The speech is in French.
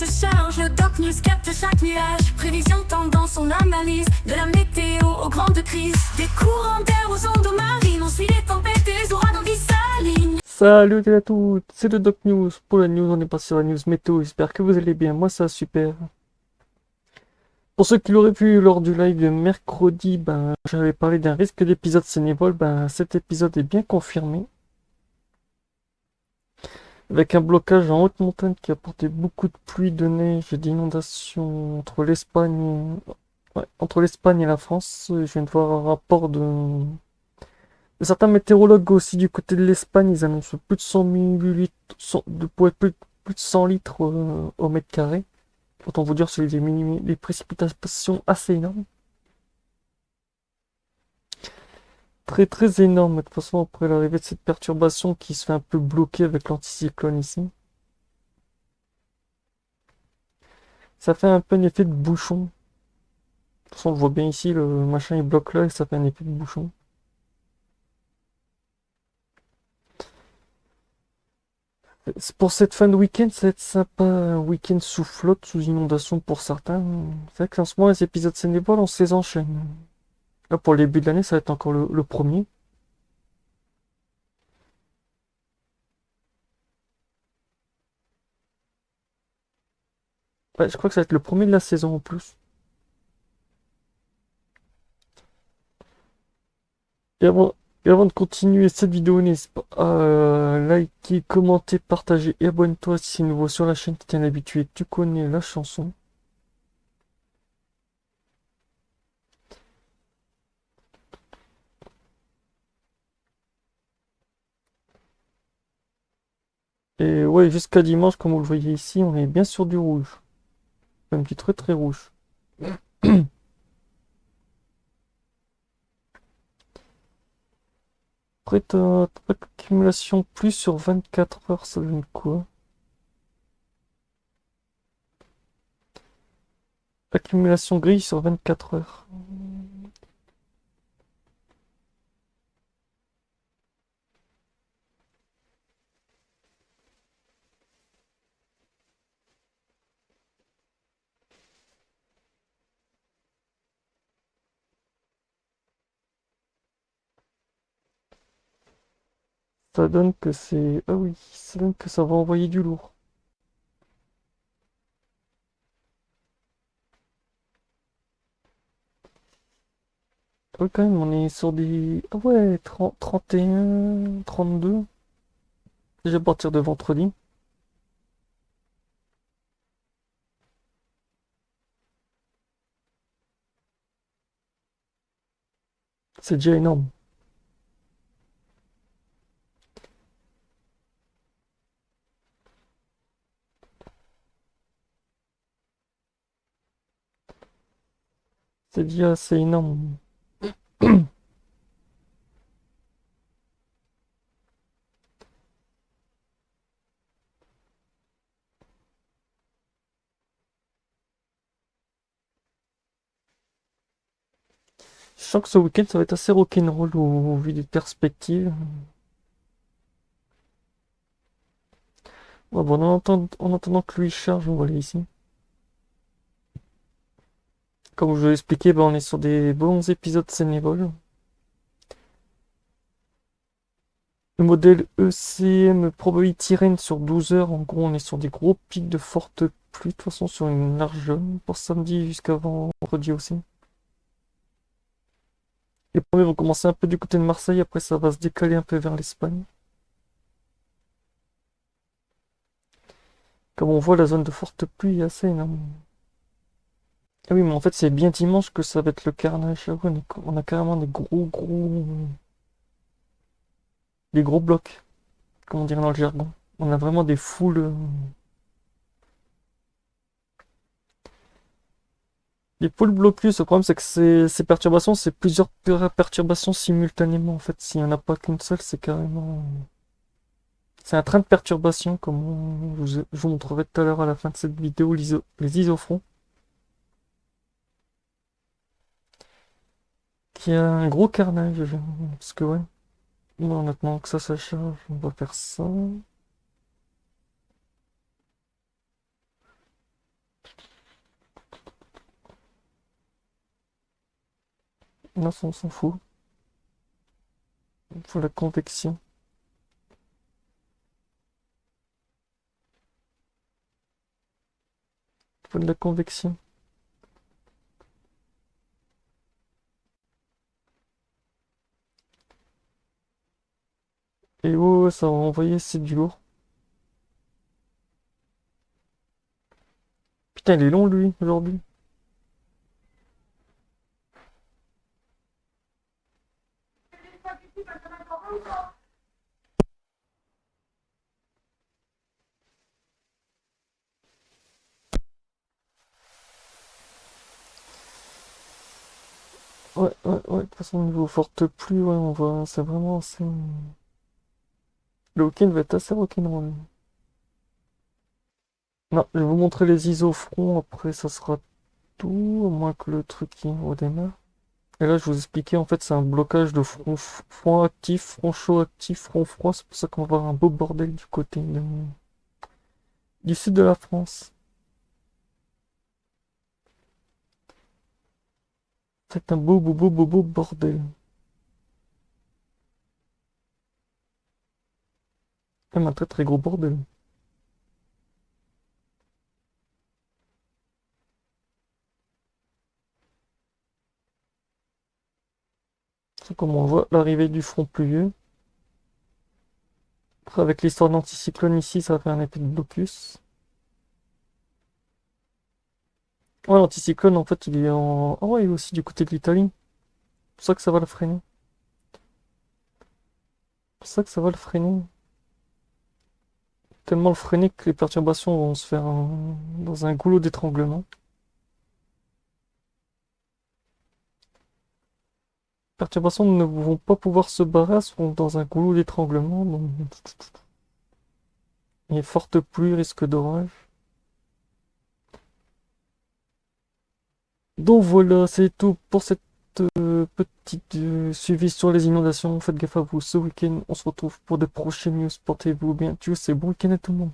se charge, le Doc News capte chaque nuage. Prévision, tendance, on analyse. De la météo aux grandes crises. Des courants d'air aux ondes marines. On suit les tempêtes et les ouragans qui s'alignent. Salut à toutes, c'est le Doc News. Pour la news, on est passé sur la news météo. J'espère que vous allez bien. Moi, ça va super. Pour ceux qui l'auraient vu lors du live de mercredi, j'avais parlé d'un risque d'épisode Sénévol. Cet épisode est bien confirmé. Avec un blocage en haute montagne qui a apporté beaucoup de pluie, de neige et d'inondations entre l'Espagne et la France. Je viens de voir un rapport de certains météorologues aussi du côté de l'Espagne. Ils annoncent plus de 100 millilitres, plus de 100 litres au mètre carré. Autant vous dire, c'est des précipitations assez énormes. Très très énorme. De toute façon, après l'arrivée de cette perturbation qui se fait un peu bloquer avec l'anticyclone ici, ça fait un peu un effet de bouchon. De toute façon, on le voit bien ici, le machin il bloque là et ça fait un effet de bouchon. Pour cette fin de week-end, ça va être sympa. Un week-end sous flotte, sous inondation pour certains. C'est vrai qu'en ce moment, les épisodes Sénéval, on se les enchaîne. Là, pour le début de l'année, ça va être encore le premier. Ouais, je crois que ça va être le premier de la saison en plus. Et avant de continuer cette vidéo, n'hésite pas à liker, commenter, partager et abonne-toi si c'est nouveau sur la chaîne, tu t'es habitué, tu connais la chanson. Et ouais, jusqu'à dimanche, comme vous le voyez ici, on est bien sur du rouge. Même du très très rouge. Après, t'as accumulation plus sur 24 heures, ça donne quoi? Accumulation grise sur 24 heures. Ça donne que c'est... Ah oui, ça donne que ça va envoyer du lourd. Ah oui, quand même, on est sur des... Ah ouais, 30, 31, 32. Déjà à partir de vendredi. C'est déjà énorme. C'est déjà assez énorme. Je sens que ce week-end, ça va être assez rock'n'roll au vu des perspectives. Ouais, bon, en attendant que lui charge, on va aller ici. Comme je l'ai expliqué, on est sur des bons épisodes Sénévol. Le modèle ECM Probability Rain sur 12 heures, en gros, on est sur des gros pics de forte pluie, de toute façon, sur une large zone pour samedi jusqu'à vendredi aussi. Les premiers vont commencer un peu du côté de Marseille, après ça va se décaler un peu vers l'Espagne. Comme on voit, la zone de forte pluie est assez énorme. Ah oui, mais en fait, c'est bien dimanche que ça va être le carnage. Ah ouais, on a carrément des gros blocs, comme on dirait dans le jargon. On a vraiment des foules. Des pôles blocus, le problème c'est que ces perturbations, c'est plusieurs perturbations simultanément en fait. S'il n'y en a pas qu'une seule, c'est carrément... C'est un train de perturbation, comme je vous montrerai tout à l'heure à la fin de cette vidéo, les isofronts. Qui a un gros carnage, parce que ouais. Bon, maintenant que ça charge, on va faire ça. Non, ça, on s'en fout. Il faut la convection. Il faut de la convection. Et oh, ça va envoyer, c'est du lourd. Putain, il est long, lui, aujourd'hui. Ouais, de toute façon, niveau forte pluie, ouais, on voit, c'est vraiment assez... Le week-end va être assez rock'n'roll. Non, je vais vous montrer les ISO front, après ça sera tout, à moins que le truc qui redémarre. Et là, je vous expliquais, en fait, c'est un blocage de front actif, front chaud actif, front froid, c'est pour ça qu'on va avoir un beau bordel du côté du sud de la France. C'est un beau bordel. Même un très très gros bordel. C'est comme on voit l'arrivée du front pluvieux. Après, avec l'histoire d'anticyclone ici, ça va faire un effet de blocus. Ouais, l'anticyclone, en fait, il est en... Ah ouais, il est aussi du côté de l'Italie. C'est pour ça que ça va le freiner. C'est pour ça que ça va le freiner. Tellement le freiner que les perturbations vont se faire dans un goulot d'étranglement. Perturbations ne vont pas pouvoir se barrer, elles seront dans un goulot d'étranglement. Donc... Et forte pluie, risque d'orage. Donc voilà, c'est tout pour cette petite suivi sur les inondations. Faites gaffe à vous ce week-end. On se retrouve pour de prochaines news. Portez-vous bien. Tchuss et bon week-end à tout le monde.